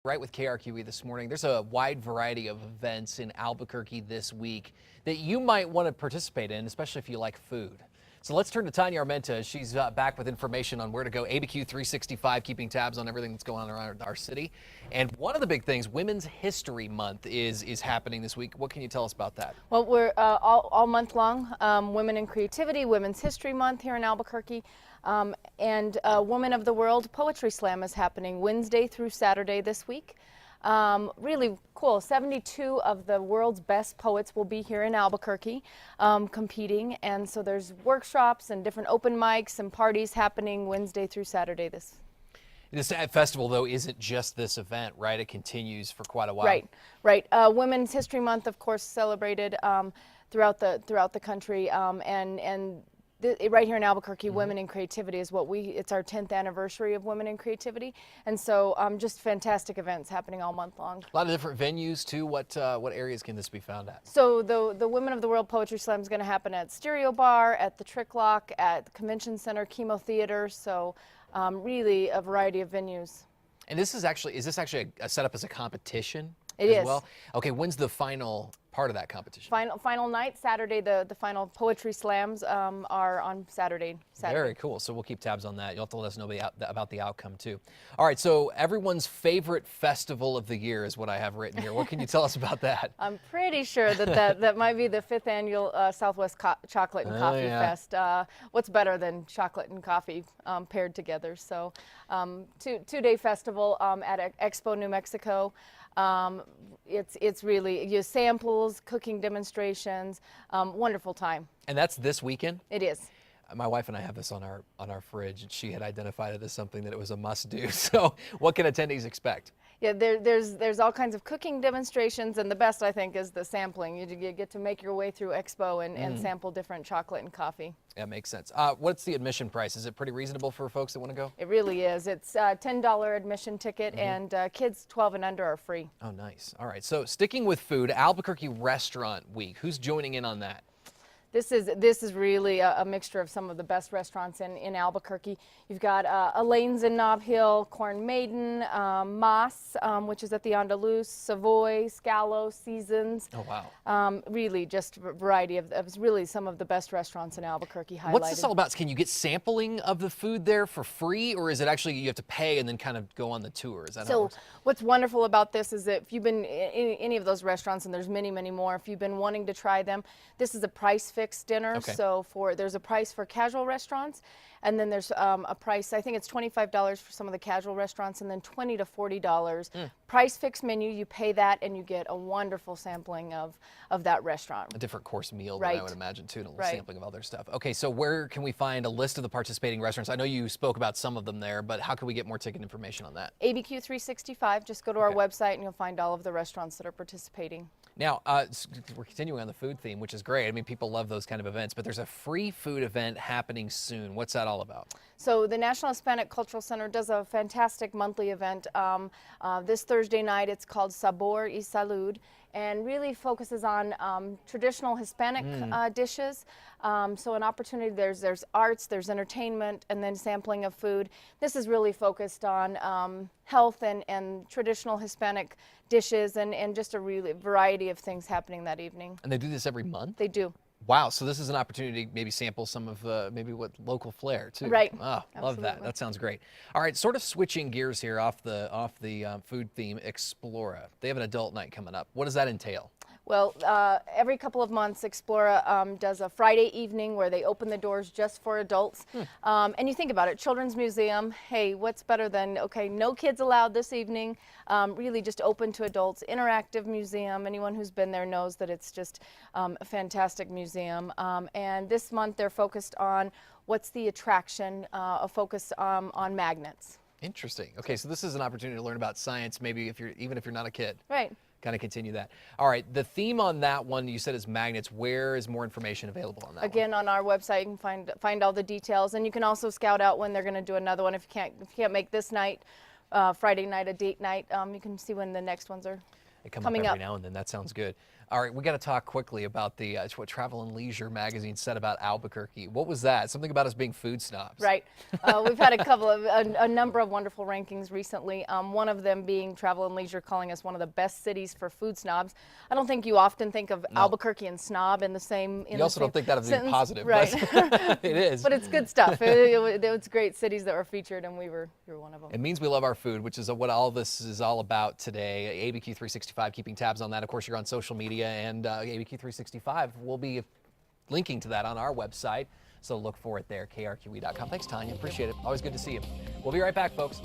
Right with KRQE this morning, there's a wide variety of events in Albuquerque this week that you might want to participate in, especially if you like food. So let's turn to Tanya Armenta. She's back with information on where to go. ABQ 365, keeping tabs on everything that's going on around our city. And one of the big things, Women's History Month is happening this week. What can you tell us about that? Well, we're all month long, Women in Creativity, Women's History Month here in Albuquerque. And Woman of the World Poetry Slam is happening Wednesday through Saturday this week. Really cool. 72 of the world's best poets will be here in Albuquerque competing. And so there's workshops and different open mics and parties happening Wednesday through Saturday this. This festival, though, isn't just this event, right? It continues for quite a while. Right. Women's History Month, of course, celebrated throughout the country, and right here in Albuquerque, Women in Creativity is it's our 10th anniversary of Women in Creativity, and so just fantastic events happening all month long. A lot of different venues too. What areas can this be found at? So the Women of the World Poetry Slam is going to happen at Stereo Bar, at the Trick Lock, at the Convention Center, Chemo Theater, so really a variety of venues. And is this actually a setup as a competition? It is. Well, okay. When's the final part of that competition? Final night, Saturday. The final poetry slams are on Saturday. Very cool. So we'll keep tabs on that. You'll have to let us know about the outcome too. All right. So everyone's favorite festival of the year is what I have written here. What can you tell us about that? I'm pretty sure that might be the 5th annual Southwest Chocolate and Coffee Fest. What's better than chocolate and coffee paired together? So two-day festival at Expo, New Mexico. It's really samples, cooking demonstrations, wonderful time. And that's this weekend? It is. My wife and I have this on our fridge, and she had identified it as something that it was a must-do. So what can attendees expect? Yeah, there's all kinds of cooking demonstrations, and the best, I think, is the sampling. You get to make your way through Expo and sample different chocolate and coffee. That makes sense. What's the admission price? Is it pretty reasonable for folks that want to go? It really is. It's a $10 admission ticket, and kids 12 and under are free. Oh, nice. All right. So sticking with food, Albuquerque Restaurant Week. Who's joining in on that? This is really a mixture of some of the best restaurants in Albuquerque. You've got Elaine's in Nob Hill, Corn Maiden, Moss, which is at the Andaluz, Savoy, Scalo, Seasons. Oh, wow. Really just a variety of really some of the best restaurants in Albuquerque highlighted. What's this all about? Can you get sampling of the food there for free, or is it actually you have to pay and then kind of go on the tour? Is that how it works? What's wonderful about this is that if you've been in any of those restaurants, and there's many more, if you've been wanting to try them, this is a price fixed dinner. Okay. So there's a price for casual restaurants, and then there's a price, I think it's $25 for some of the casual restaurants, and then $20 to $40. Price fixed menu, you pay that and you get a wonderful sampling of that restaurant. A different course meal than I would imagine too, and a little sampling of other stuff. Okay, so where can we find a list of the participating restaurants? I know you spoke about some of them there, but how can we get more ticket information on that? ABQ 365, just go to our website and you'll find all of the restaurants that are participating. Now, we're continuing on the food theme, which is great. I mean, people love those kind of events, but there's a free food event happening soon. What's that all about? So the National Hispanic Cultural Center does a fantastic monthly event. This Thursday night, it's called Sabor y Salud, and really focuses on traditional Hispanic dishes. So an opportunity, there's arts, there's entertainment, and then sampling of food. This is really focused on health and traditional Hispanic dishes, and just a really variety of things happening that evening. And they do this every month? They do. Wow, so this is an opportunity to maybe sample some of maybe what local flair too. Right. Oh, love that. That sounds great. All right, sort of switching gears here off the food theme, Explora. They have an adult night coming up. What does that entail? Well, every couple of months, Explora does a Friday evening where they open the doors just for adults. And you think about it, Children's Museum, hey, what's better than, okay, no kids allowed this evening, really just open to adults, interactive museum. Anyone who's been there knows that it's just a fantastic museum. And this month they're focused on what's the attraction, a focus on magnets. Interesting. Okay, so this is an opportunity to learn about science, maybe even if you're not a kid. Right. Kind of continue that. All right, the theme on that one you said is magnets. Where is more information available on that Again, on our website, you can find all the details, and you can also scout out when they're going to do another one. If you can't make this night, Friday night, a date night, you can see when the next ones are. They come Coming up every up. now and then. That sounds good. All right, we got to talk quickly about the what Travel and Leisure magazine said about Albuquerque. What was that? Something about us being food snobs. Right. We've had a number of wonderful rankings recently. One of them being Travel and Leisure calling us one of the best cities for food snobs. I don't think you often think of Albuquerque and snob in the same. You also don't think that of being positive, right? but it is. But it's good stuff. It's great cities that were featured, and we were one of them. It means we love our food, which is what all this is all about today. ABQ 365, keeping tabs on that. Of course, you're on social media, and ABQ 365 will be linking to that on our website. So look for it there, krqe.com. Thanks, Tanya. Appreciate it. Always good to see you. We'll be right back, folks.